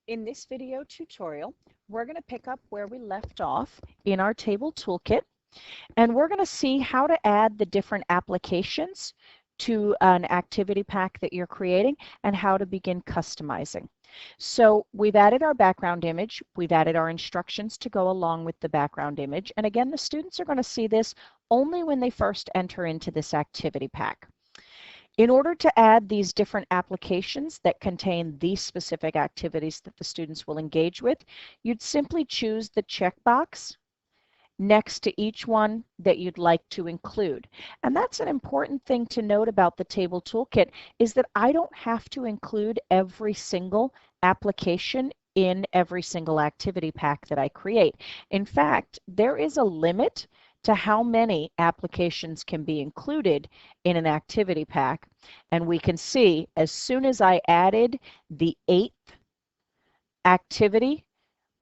In this video tutorial, we're going to pick up where we left off in our Table Toolkit, and we're going to see how to add the different applications to an activity pack that you're creating and how to begin customizing. So we've added our background image, we've added our instructions to go along with the background image, and again, the students are going to see this only when they first enter into this activity pack. In order to add these different applications that contain these specific activities that the students will engage with, you'd simply choose the checkbox next to each one that you'd like to include. And that's an important thing to note about the Table Toolkit, is that I don't have to include every single application in every single activity pack that I create. In fact, there is a limit to how many applications can be included in an activity pack. And we can see as soon as I added the 8th activity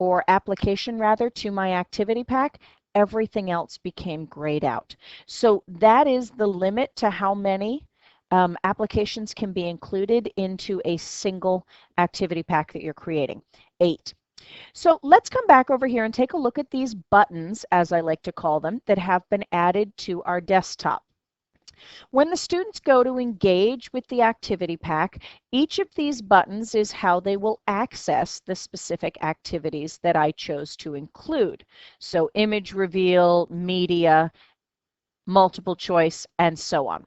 or application rather to my activity pack, everything else became grayed out. So that is the limit to how many applications can be included into a single activity pack that you're creating, 8. So let's come back over here and take a look at these buttons, as I like to call them, that have been added to our desktop. When the students go to engage with the activity pack, each of these buttons is how they will access the specific activities that I chose to include. So image reveal, media, multiple choice, and so on.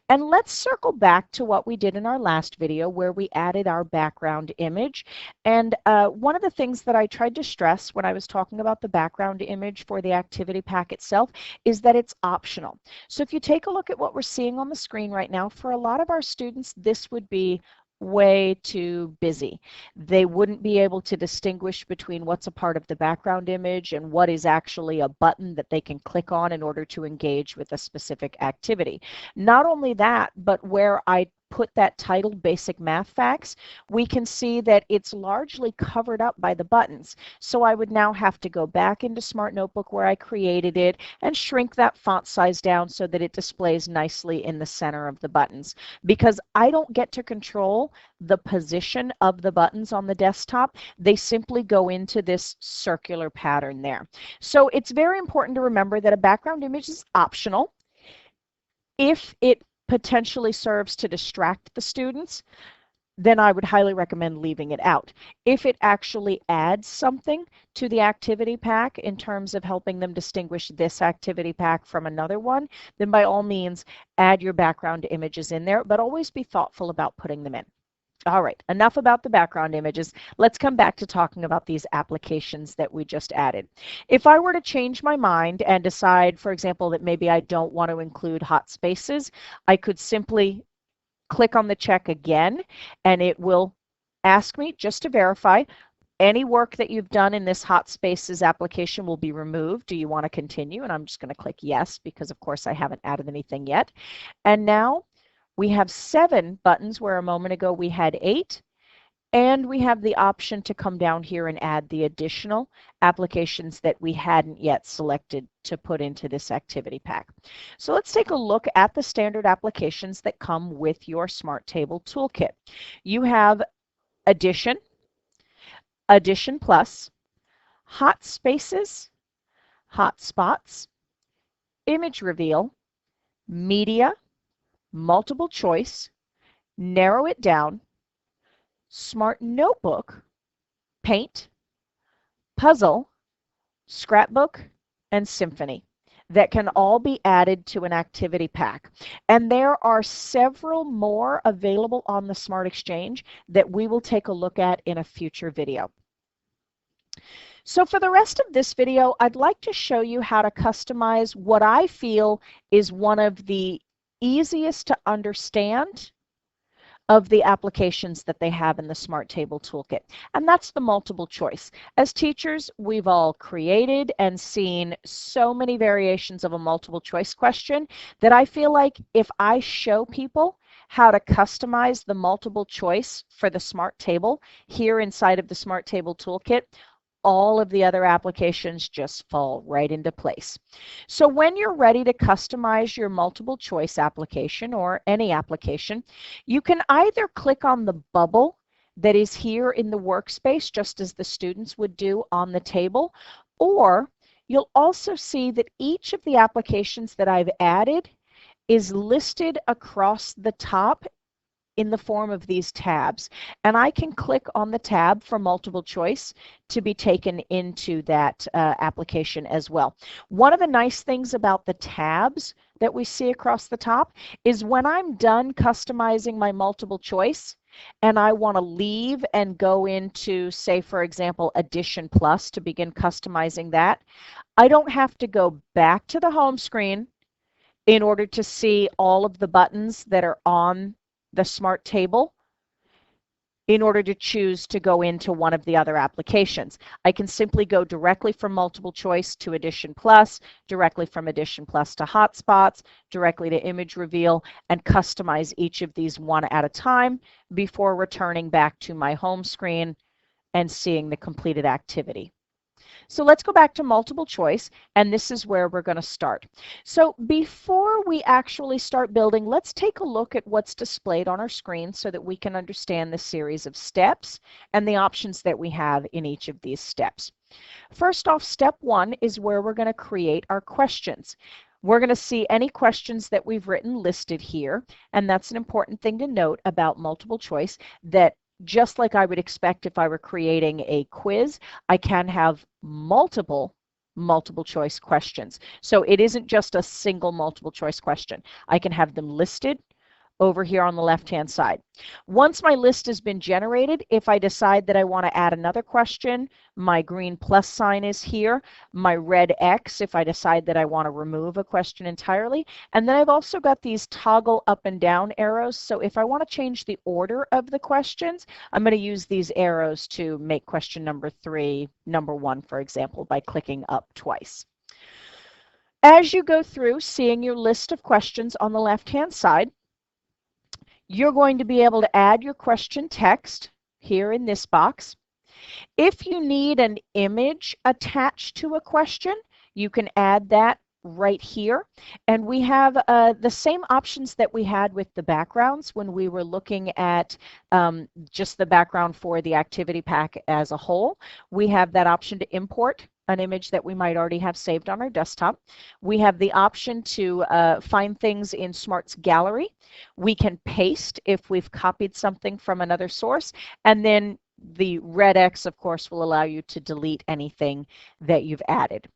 And let's circle back to what we did in our last video where we added our background image. And one of the things that I tried to stress when I was talking about the background image for the activity pack itself is that it's optional. So if you take a look at what we're seeing on the screen right now, for a lot of our students, this would be way too busy. They wouldn't be able to distinguish between what's a part of the background image and what is actually a button that they can click on in order to engage with a specific activity. Not only that, but where I put that title, Basic Math Facts, we can see that it's largely covered up by the buttons. So I would now have to go back into Smart Notebook where I created it and shrink that font size down so that it displays nicely in the center of the buttons. Because I don't get to control the position of the buttons on the desktop, they simply go into this circular pattern there. So it's very important to remember that a background image is optional. If it potentially serves to distract the students, then I would highly recommend leaving it out. If it actually adds something to the activity pack in terms of helping them distinguish this activity pack from another one, then by all means add your background images in there, but always be thoughtful about putting them in. All right, enough about the background images. Let's come back to talking about these applications that we just added. If I were to change my mind and decide, for example, that maybe I don't want to include hot spaces, I could simply click on the check again, and it will ask me just to verify any work that you've done in this hot spaces application will be removed. Do you want to continue? And I'm just going to click yes, because of course I haven't added anything yet. And now we have 7 buttons where a moment ago we had 8, and we have the option to come down here and add the additional applications that we hadn't yet selected to put into this activity pack. So let's take a look at the standard applications that come with your Smart Table Toolkit. You have Addition, Addition Plus, Hot Spaces, Hot Spots, Image Reveal, Media, Multiple Choice, Narrow It Down, Smart Notebook, Paint, Puzzle, Scrapbook, and Symphony that can all be added to an activity pack. And there are several more available on the Smart Exchange that we will take a look at in a future video. So for the rest of this video, I'd like to show you how to customize what I feel is one of the easiest to understand of the applications that they have in the Smart Table Toolkit, and that's the multiple choice. As teachers, we've all created and seen so many variations of a multiple choice question that I feel like if I show people how to customize the multiple choice for the Smart Table here inside of the Smart Table Toolkit, all of the other applications just fall right into place. So when you're ready to customize your multiple choice application or any application, you can either click on the bubble that is here in the workspace, just as the students would do on the table. Or you'll also see that each of the applications that I've added is listed across the top in the form of these tabs. And I can click on the tab for multiple choice to be taken into that application as well. One of the nice things about the tabs that we see across the top is when I'm done customizing my multiple choice and I want to leave and go into, say, for example, Addition Plus to begin customizing that, I don't have to go back to the home screen in order to see all of the buttons that are on the smart table in order to choose to go into one of the other applications. I can simply go directly from multiple choice to Addition Plus, directly from Addition Plus to Hotspots, directly to Image Reveal, and customize each of these one at a time before returning back to my home screen and seeing the completed activity. So let's go back to multiple choice, and this is where we're going to start. So before we actually start building, let's take a look at what's displayed on our screen so that we can understand the series of steps and the options that we have in each of these steps. First off, step one is where we're going to create our questions. We're going to see any questions that we've written listed here, and that's an important thing to note about multiple choice, that just like I would expect if I were creating a quiz, I can have multiple choice questions. So it isn't just a single multiple choice question. I can have them listed over here on the left-hand side. Once my list has been generated, if I decide that I want to add another question, my green plus sign is here, my red X if I decide that I want to remove a question entirely, and then I've also got these toggle up and down arrows, so if I want to change the order of the questions, I'm going to use these arrows to make question number 3 number 1, for example, by clicking up twice. As you go through seeing your list of questions on the left-hand side, you're going to be able to add your question text here in this box. If you need an image attached to a question, you can add that right here. And we have the same options that we had with the backgrounds when we were looking at just the background for the activity pack as a whole. We have that option to import an image that we might already have saved on our desktop. We have the option to find things in Smart's gallery. We can paste if we've copied something from another source, and then the red X, of course, will allow you to delete anything that you've added.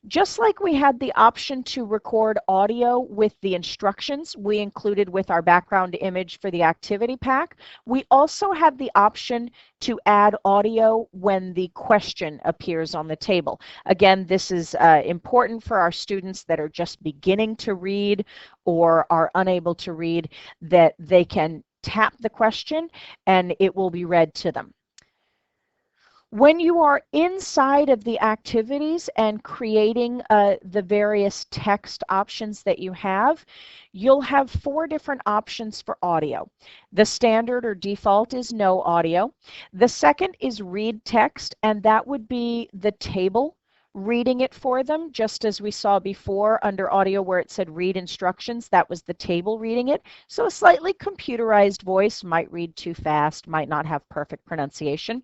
Just like we had the option to record audio with the instructions we included with our background image for the activity pack, we also have the option to add audio when the question appears on the table. Again, this is important for our students that are just beginning to read or are unable to read, that they can tap the question and it will be read to them. When you are inside of the activities and creating the various text options that you have, you'll have 4 different options for audio. The standard or default is no audio. The second is read text, and that would be the table reading it for them, just as we saw before under audio where it said read instructions. That was the table reading it. So a slightly computerized voice might read too fast, might not have perfect pronunciation.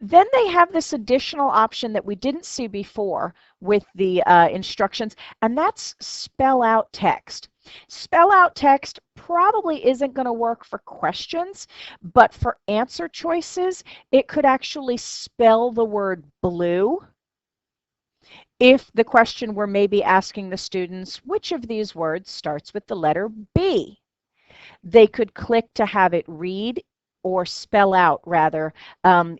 Then they have this additional option that we didn't see before with the instructions, and that's spell out text. Spell out text probably isn't going to work for questions, but for answer choices, it could actually spell the word blue. If the question were maybe asking the students, which of these words starts with the letter B? They could click to have it read or spell out, rather,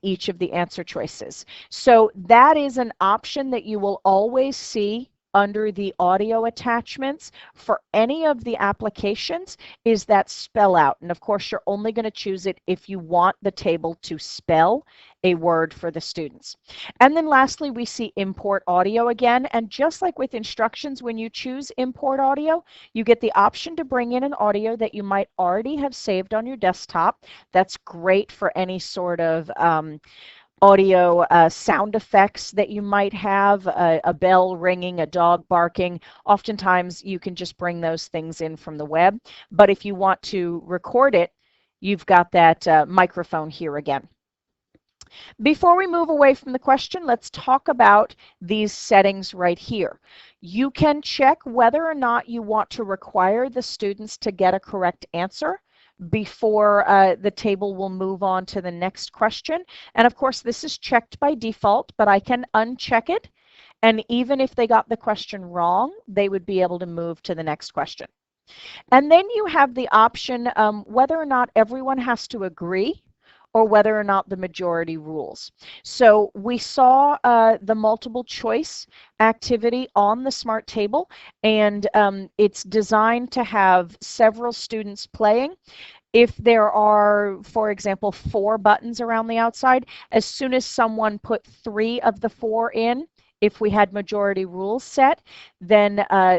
each of the answer choices. So that is an option that you will always see under the audio attachments for any of the applications, is that spell out. And of course, you're only going to choose it if you want the table to spell a word for the students. And then lastly, we see import audio again. And just like with instructions, when you choose import audio, you get the option to bring in an audio that you might already have saved on your desktop. That's great for any sort of audio sound effects that you might have, a bell ringing, a dog barking. Oftentimes you can just bring those things in from the web. But if you want to record it, you've got that microphone here again. Before we move away from the question, let's talk about these settings right here. You can check whether or not you want to require the students to get a correct answer before the table will move on to the next question. And of course, this is checked by default, but I can uncheck it. And even if they got the question wrong, they would be able to move to the next question. And then you have the option whether or not everyone has to agree or whether or not the majority rules. So we saw the multiple choice activity on the smart table, and it's designed to have several students playing. If there are, for example, 4 buttons around the outside, as soon as someone put 3 of the 4 in, if we had majority rules set, then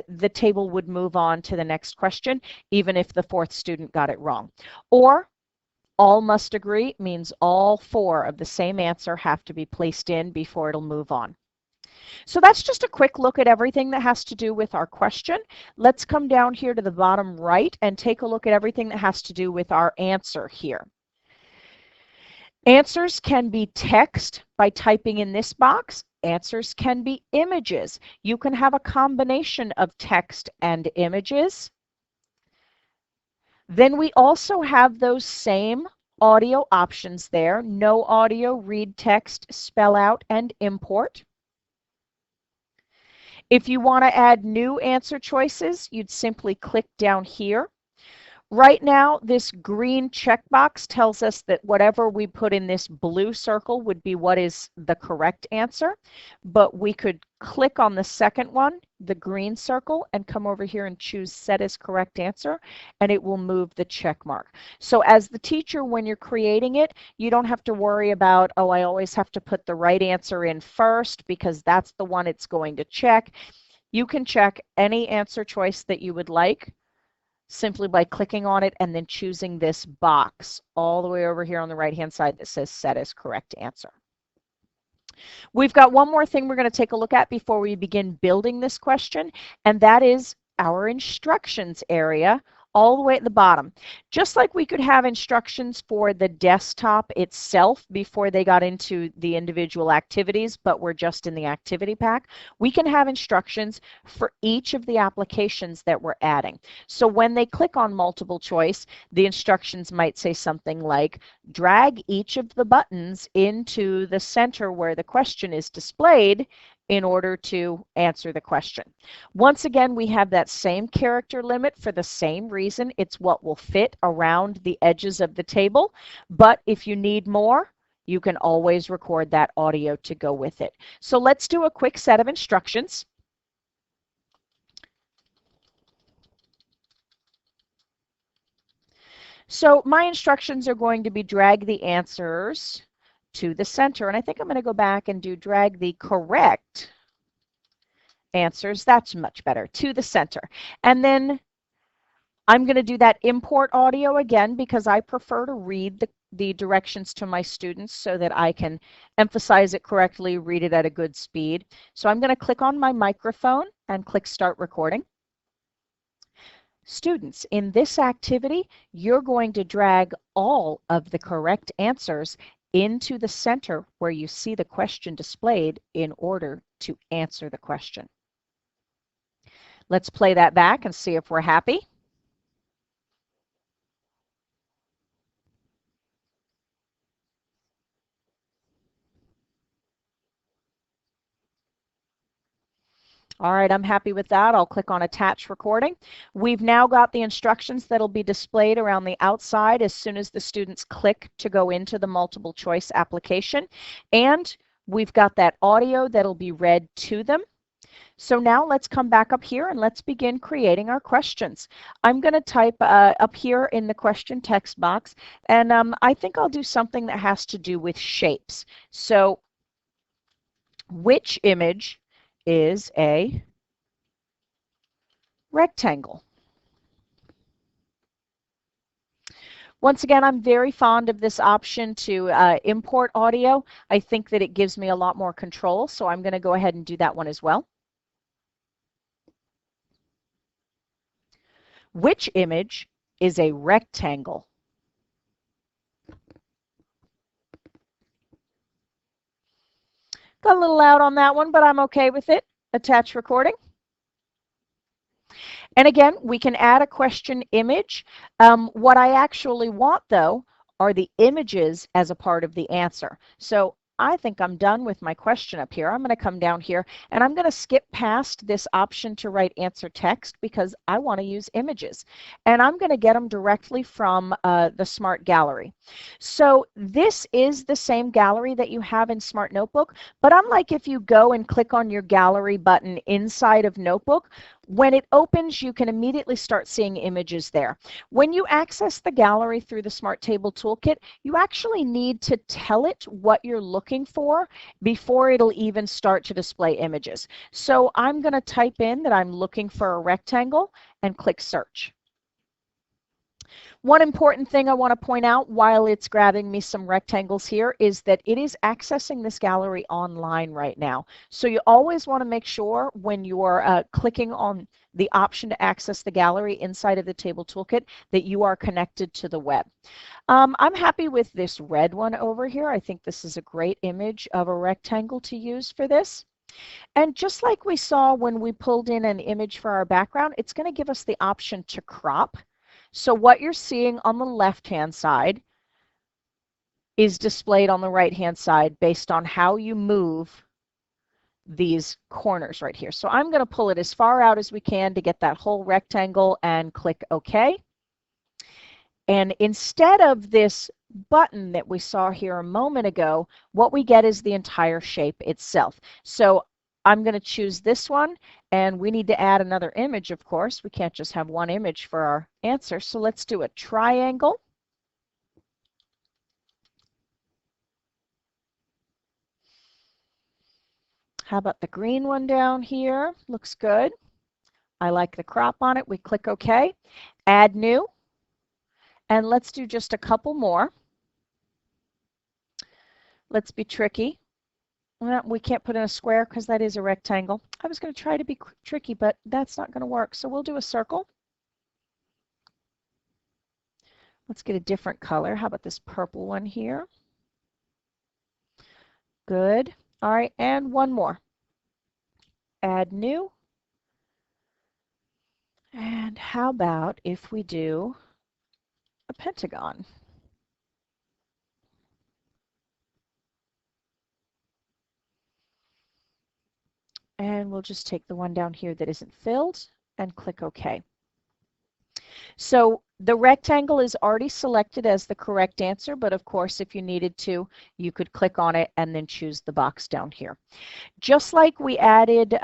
the table would move on to the next question, even if the 4th student got it wrong. Or all must agree means all 4 of the same answer have to be placed in before it'll move on. So that's just a quick look at everything that has to do with our question. Let's come down here to the bottom right and take a look at everything that has to do with our answer here. Answers can be text by typing in this box. Answers can be images. You can have a combination of text and images. Then we also have those same audio options there. No audio, read text, spell out, and import. If you want to add new answer choices, you'd simply click down here. Right now, this green checkbox tells us that whatever we put in this blue circle would be what is the correct answer. But we could click on the second one, the green circle, and come over here and choose Set as Correct Answer, and it will move the check mark. So as the teacher, when you're creating it, you don't have to worry about, oh, I always have to put the right answer in first because that's the one it's going to check. You can check any answer choice that you would like simply by clicking on it and then choosing this box all the way over here on the right-hand side that says Set as Correct Answer. We've got one more thing we're going to take a look at before we begin building this question, and that is our instructions area all the way at the bottom. Just like we could have instructions for the desktop itself before they got into the individual activities, but we're just in the activity pack, we can have instructions for each of the applications that we're adding. So when they click on multiple choice, the instructions might say something like, drag each of the buttons into the center where the question is displayed in order to answer the question. Once again, we have that same character limit for the same reason. It's what will fit around the edges of the table. But if you need more, you can always record that audio to go with it. So let's do a quick set of instructions. So my instructions are going to be drag the answers to the center. And I think I'm going to go back and do drag the correct answers. That's much better, to the center. And then I'm going to do that import audio again because I prefer to read the directions to my students so that I can emphasize it correctly, read it at a good speed. So I'm going to click on my microphone and click Start Recording. Students, in this activity, you're going to drag all of the correct answers into the center where you see the question displayed in order to answer the question. Let's play that back and see if we're happy. All right, I'm happy with that. I'll click on Attach Recording. We've now got the instructions that'll be displayed around the outside as soon as the students click to go into the multiple choice application. And we've got that audio that'll be read to them. So now let's come back up here and let's begin creating our questions. I'm going to type up here in the question text box, and I think I'll do something that has to do with shapes. So which image is a rectangle? Once again, I'm very fond of this option to import audio. I think that it gives me a lot more control, so I'm going to go ahead and do that one as well. Which image is a rectangle? Got a little loud on that one, but I'm okay with it. Attach recording. And again, we can add a question image. What I actually want, though, are the images as a part of the answer. So I think I'm done with my question up here. I'm going to come down here and I'm going to skip past this option to write answer text because I want to use images. And I'm going to get them directly from the Smart Gallery. So this is the same gallery that you have in Smart Notebook, but unlike if you go and click on your gallery button inside of Notebook, when it opens, you can immediately start seeing images there. When you access the gallery through the Smart Table Toolkit, you actually need to tell it what you're looking for before it'll even start to display images. So I'm going to type in that I'm looking for a rectangle and click search. One important thing I want to point out while it's grabbing me some rectangles here is that it is accessing this gallery online right now. So you always want to make sure when you're clicking on the option to access the gallery inside of the Table Toolkit that you are connected to the web. I'm happy with this red one over here. I think this is a great image of a rectangle to use for this. And just like we saw when we pulled in an image for our background, it's going to give us the option to crop. So what you're seeing on the left-hand side is displayed on the right-hand side based on how you move these corners right here. So I'm going to pull it as far out as we can to get that whole rectangle and click OK. And instead of this button that we saw here a moment ago, what we get is the entire shape itself. So I'm going to choose this one, and we need to add another image, of course. We can't just have one image for our answer. So let's do a triangle. How about the green one down here? Looks good. I like the crop on it. We click OK. Add new. And let's do just a couple more. Let's be tricky. Well, we can't put in a square because that is a rectangle. I was going to try to be tricky, but that's not going to work. So we'll do a circle. Let's get a different color. How about this purple one here? Good. All right, and one more. Add new. And how about if we do a pentagon? And we'll just take the one down here that isn't filled and click OK. So the rectangle is already selected as the correct answer, but of course, if you needed to, you could click on it and then choose the box down here. Just like we added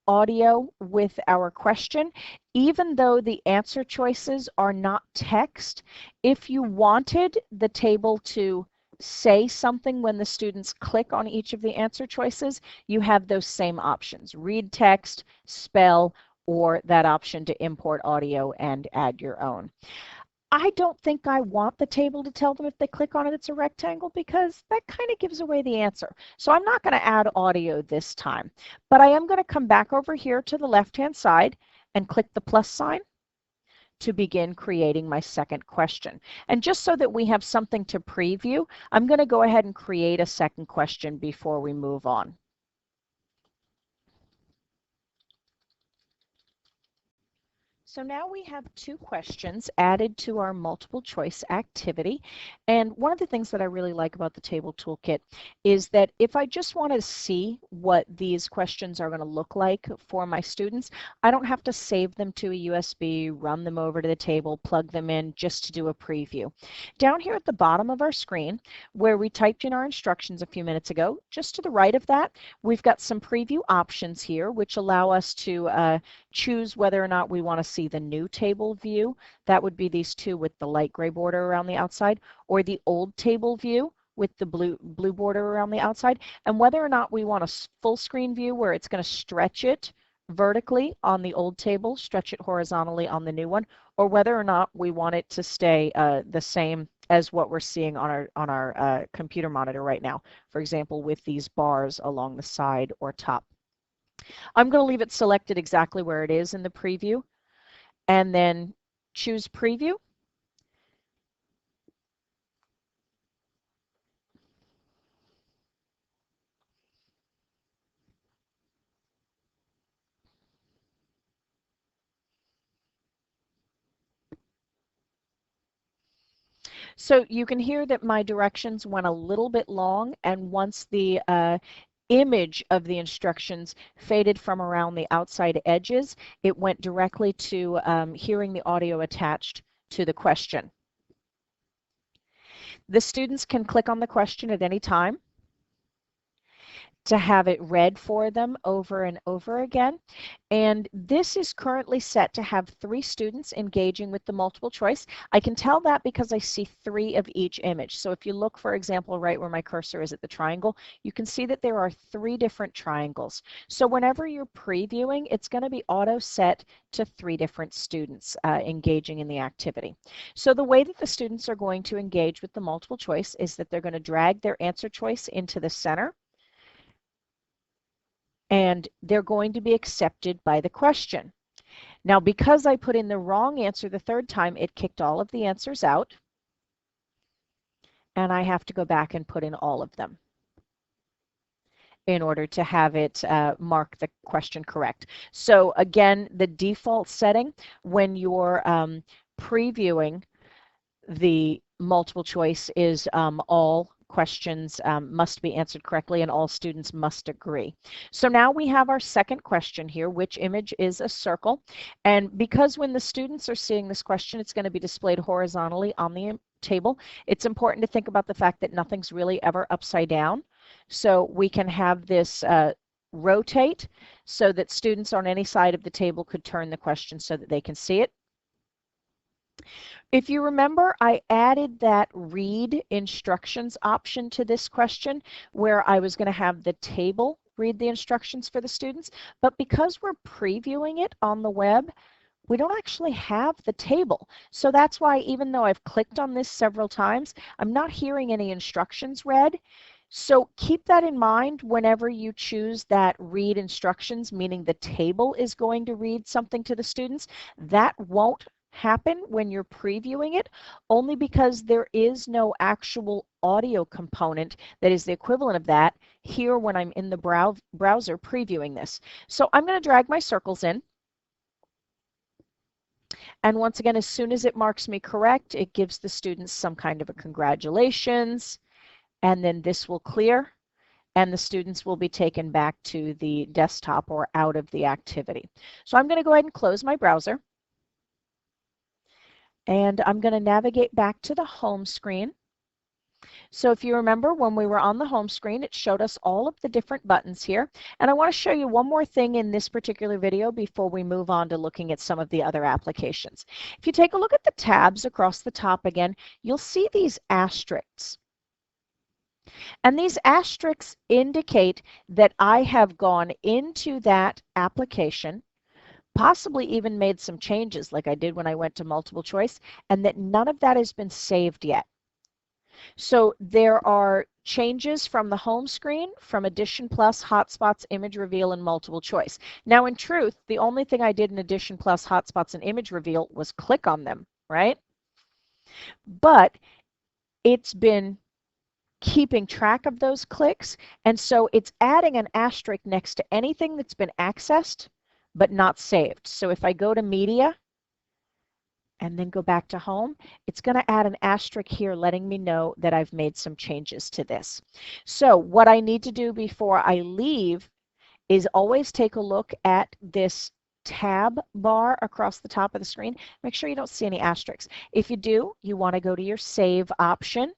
audio with our question, even though the answer choices are not text, if you wanted the table to say something when the students click on each of the answer choices, you have those same options: read text, spell, or that option to import audio and add your own. I don't think I want the table to tell them if they click on it it's a rectangle, because that kind of gives away the answer. So I'm not going to add audio this time, but I am going to come back over here to the left-hand side and click the plus sign to begin creating my second question. And just so that we have something to preview, I'm going to go ahead and create a second question before we move on. So now we have two questions added to our multiple choice activity. And one of the things that I really like about the Table Toolkit is that if I just want to see what these questions are going to look like for my students, I don't have to save them to a USB, run them over to the table, plug them in just to do a preview. Down here at the bottom of our screen, where we typed in our instructions a few minutes ago, just to the right of that, we've got some preview options here, which allow us to choose whether or not we want to see the new table view. That would be these two with the light gray border around the outside, or the old table view with the blue border around the outside, and whether or not we want a full screen view where it's going to stretch it vertically on the old table, stretch it horizontally on the new one, or whether or not we want it to stay the same as what we're seeing on our computer monitor right now, for example, with these bars along the side or top. I'm going to leave it selected exactly where it is in the preview, and then choose preview. So you can hear that my directions went a little bit long, and once the image of the instructions faded from around the outside edges, it went directly to hearing the audio attached to the question. The students can click on the question at any time to have it read for them over and over again. And this is currently set to have 3 students engaging with the multiple choice. I can tell that because I see 3 of each image. So if you look, for example, right where my cursor is at the triangle, you can see that there are 3 different triangles. So whenever you're previewing, it's going to be auto set to 3 different students engaging in the activity. So the way that the students are going to engage with the multiple choice is that they're going to drag their answer choice into the center, and they're going to be accepted by the question. Now, because I put in the wrong answer the 3rd time, it kicked all of the answers out, and I have to go back and put in all of them in order to have it mark the question correct. So again, the default setting when you're previewing the multiple choice is all questions must be answered correctly and all students must agree. So now we have our second question here, which image is a circle. And because when the students are seeing this question, it's going to be displayed horizontally on the table, it's important to think about the fact that nothing's really ever upside down. So we can have this rotate so that students on any side of the table could turn the question so that they can see it. If you remember, I added that read instructions option to this question where I was going to have the table read the instructions for the students, but because we're previewing it on the web, we don't actually have the table. So that's why even though I've clicked on this several times, I'm not hearing any instructions read. So keep that in mind whenever you choose that read instructions, meaning the table is going to read something to the students. That won't happen when you're previewing it, only because there is no actual audio component that is the equivalent of that here when I'm in the browser previewing this. So I'm going to drag my circles in. And once again, as soon as it marks me correct, it gives the students some kind of a congratulations, and then this will clear, and the students will be taken back to the desktop or out of the activity. So I'm going to go ahead and close my browser. And I'm going to navigate back to the home screen. So if you remember when we were on the home screen, it showed us all of the different buttons here. And I want to show you one more thing in this particular video before we move on to looking at some of the other applications. If you take a look at the tabs across the top again, you'll see these asterisks. And these asterisks indicate that I have gone into that application, possibly even made some changes like I did when I went to multiple choice, and that none of that has been saved yet. So there are changes from the home screen, from Addition Plus, Hotspots, Image Reveal, and Multiple Choice. Now in truth, the only thing I did in Addition Plus, Hotspots, and Image Reveal was click on them, right? But it's been keeping track of those clicks, and so it's adding an asterisk next to anything that's been accessed but not saved. So if I go to Media and then go back to Home, it's going to add an asterisk here letting me know that I've made some changes to this. So what I need to do before I leave is always take a look at this tab bar across the top of the screen. Make sure you don't see any asterisks. If you do, you want to go to your Save option.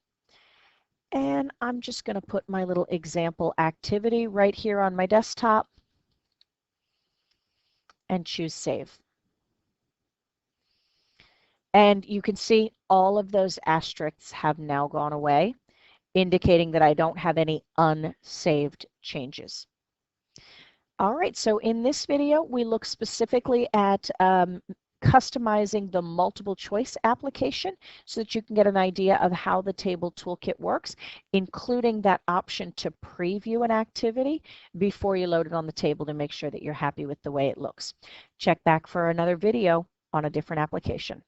And I'm just going to put my little example activity right here on my desktop and choose Save. And you can see all of those asterisks have now gone away, indicating that I don't have any unsaved changes. All right, so in this video, we look specifically at customizing the multiple choice application so that you can get an idea of how the Table Toolkit works, including that option to preview an activity before you load it on the table to make sure that you're happy with the way it looks. Check back for another video on a different application.